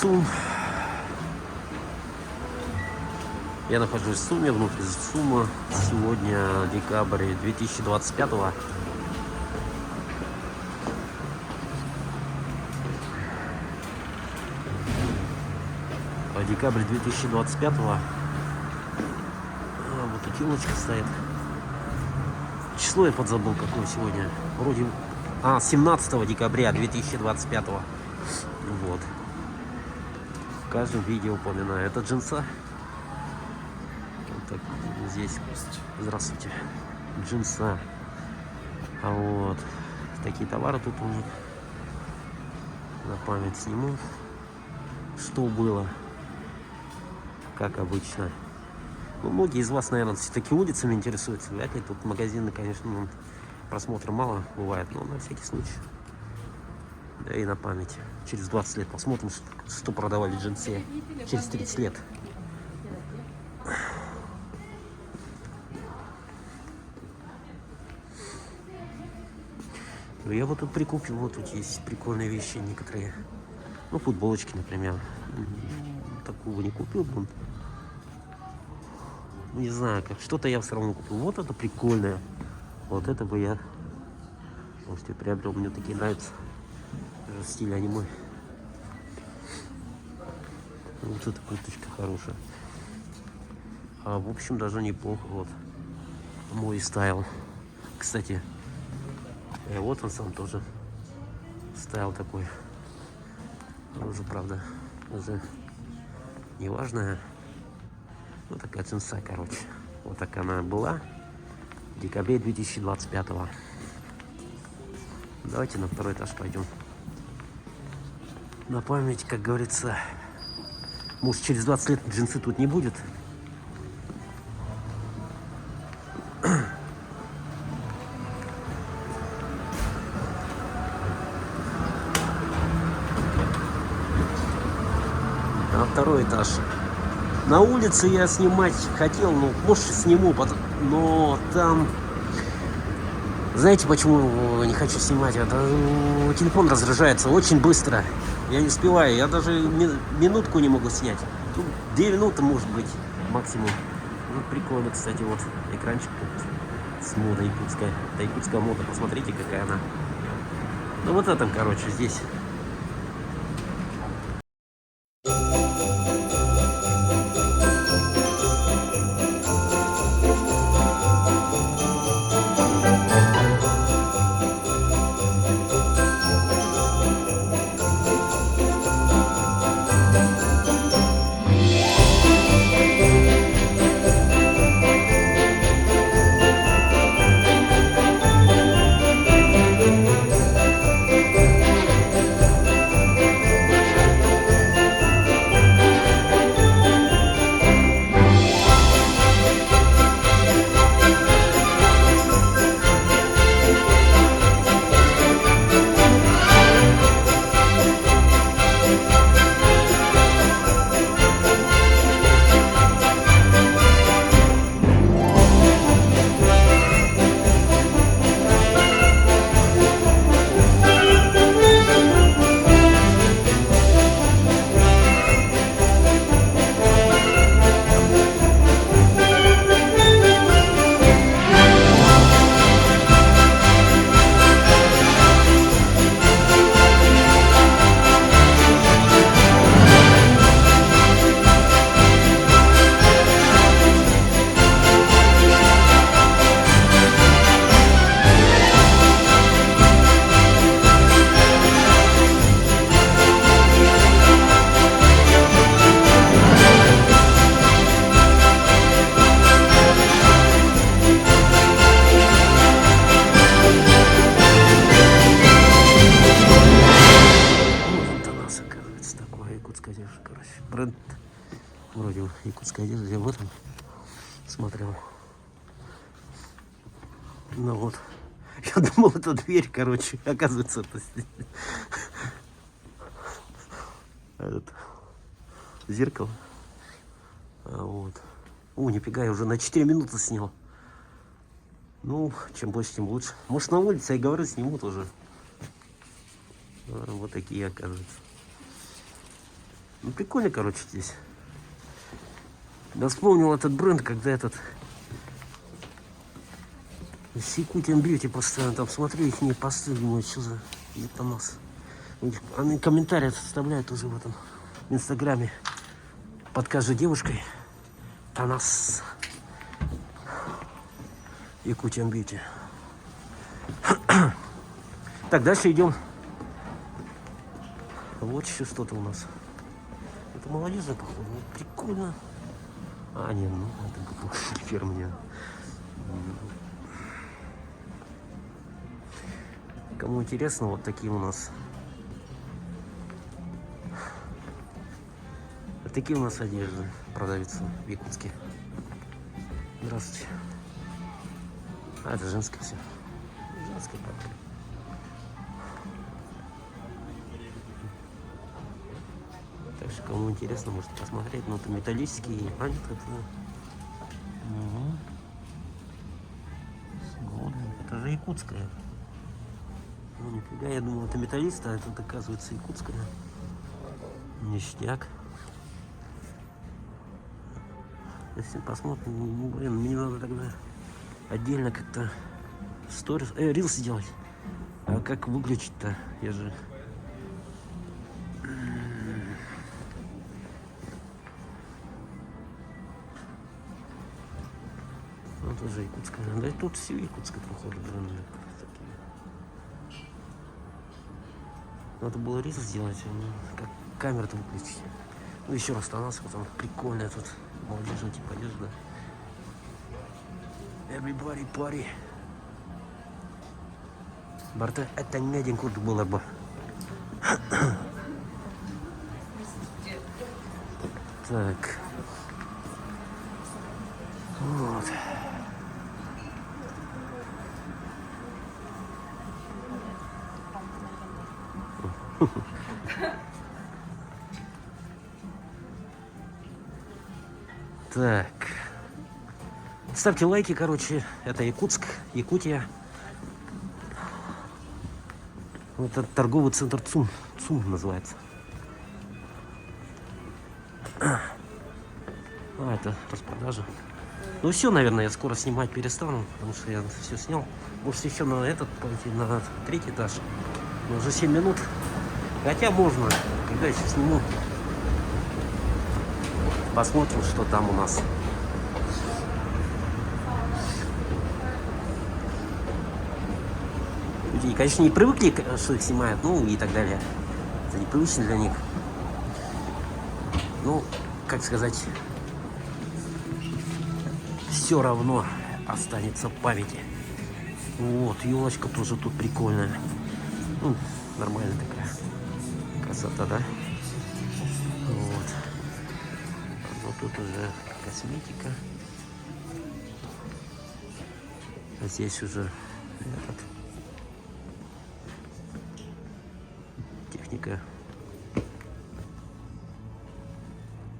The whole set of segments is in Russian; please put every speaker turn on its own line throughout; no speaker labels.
ЦУМ. Я нахожусь в ЦУМе, внутри ЦУМа. Сегодня декабрь 2025 -го. Декабрь 2025 -го. Вот и телочка стоит. Число я подзабыл, какое сегодня. Вроде 17 декабря 2025 -го. Вот. В каждом видео упоминаю. Это джинса. Вот так, здесь. Здравствуйте. Джинса. А вот такие товары тут у них. На память сниму, что было, как обычно. Ну, многие из вас, наверное, все-таки улицами интересуются. Вряд ли тут магазины, конечно, просмотра мало бывает, но на всякий случай. Да и на память. Через 20 лет посмотрим, что продавали джинсы через 30 лет. Ну, я вот тут прикупил, вот тут есть прикольные вещи некоторые. Ну, футболочки, например. Такого не купил бы. Ну, не знаю, как что-то я все равно купил. Вот это прикольное. Вот это бы я, может, я приобрел. Мне такие нравятся. Стиль аниме. Вот эта курточка хорошая. А в общем даже неплохо. Вот мой стайл. Кстати, вот он сам тоже стайл такой. Уже, правда, уже неважная. Вот такая джинса, короче. Вот так она была в декабре 2025 -го. Давайте на второй этаж пойдем. На память, как говорится. Может, через 20 лет джинсы тут не будет. На второй этаж. На улице я снимать хотел, ну, может, сниму, но там... Знаете, почему не хочу снимать? Это телефон разряжается очень быстро. Я не успеваю, я даже минутку не могу снять. Ну, 2 минуты, может быть, максимум. Ну, прикольно, кстати, вот экранчик тут с модой якутская. Это якутская мода, посмотрите, какая она. Ну, вот этом, короче, здесь. Бренд вроде якутская одежда. Я вот он смотрел. Ну вот. Я думал, это дверь, короче. Оказывается, это этот зеркало. Вот. Нифига, я уже на 4 минуты снял. Ну, чем больше, тем лучше. Может, на улице, я говорю, сниму тоже. Вот такие, оказывается. Ну, прикольно, короче, здесь. Я вспомнил этот бренд, когда этот... Якутиан Бьюти постоянно там смотрю, их не посты, думаю, что за нас. Они комментарии составляют уже в этом инстаграме под каждой девушкой. Танас. Якутиан Бьюти. Так, дальше идем. Вот еще что-то у нас. Это молодежная, походу. Прикольно. А, нет, ну, это ферма. Кому интересно, вот такие у нас. Вот такие у нас одежды продаются в Якутске. Здравствуйте. А, это женское все. Женское, правда. Так что, кому интересно, можете посмотреть. Ну, это металлические. А, нет, это... Угу. Это же якутская. Ну, нифига, я думал, это металлист, а это, оказывается, якутская. Ништяк. Если посмотрим, ну, блин, мне надо тогда отдельно как-то сторис, рилс сделать. А как выключить-то? Я же... Ну, тоже якутская. Да и тут все якутское, походу, бренды. Надо было рилс сделать, как камеру-то выключить. Ну, еще раз остался, потому что прикольная тут молодежная типа одежда. Everybody party. Барта, это не один курт было бы. Так. Вот. Так. Ставьте лайки, короче. Это Якутск, Якутия. Это торговый центр ЦУМ. ЦУМ называется. А, это распродажа. Ну все, наверное, я скоро снимать перестану, потому что я все снял. Может еще на этот пойти, на третий этаж. Но уже 7 минут. Хотя можно, когда еще сниму. Посмотрим, что там у нас. Люди, конечно, не привыкли, что их снимают, ну и так далее. Это непривычно для них. Ну, как сказать, все равно останется в памяти. Вот, елочка тоже тут прикольная. Ну, нормальная такая красота, да? Вот. Но тут уже косметика. А здесь уже этот, техника.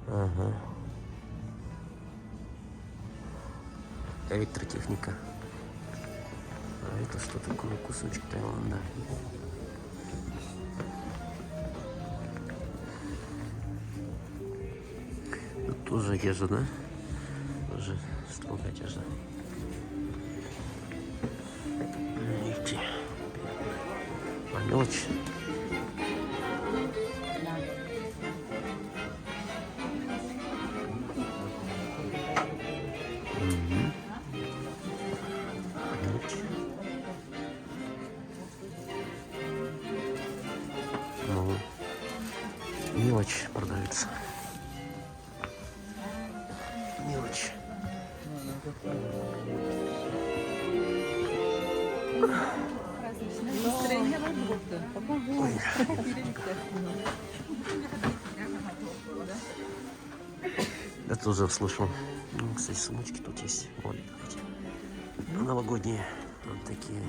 Ага. Электротехника. А это что такое? Кусочек Таиланда. Тут тоже одежда, да? Тоже строгая одежда. Видите? А мелочь. Ну, мелочь продается. Мелочь. Ой. Я тоже слышал. Ну, кстати, сумочки тут есть. Вот, новогодние. Вот такие.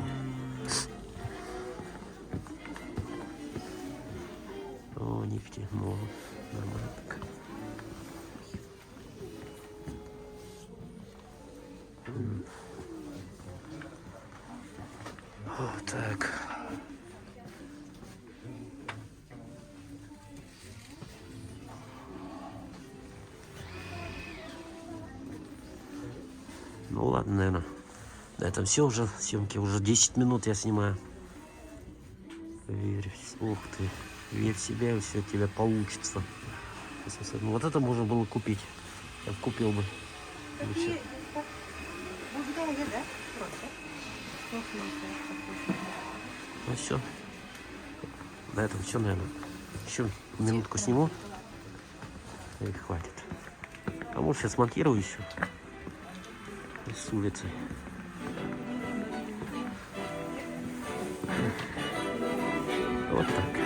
О, нефти. Ну, нормально так. Вот так. Ну ладно, наверное. На этом все уже. Съемки уже 10 минут я снимаю. Верь, ух ты. Верь в себя, и все у тебя получится. Ну, вот это можно было купить. Я бы купил бы.
Такие, как будоги, да? Просто. Вкусненькие.
Ну все. На этом все, наверное. Еще минутку сниму. И хватит. А может я смонтирую еще. С улицы. Вот так.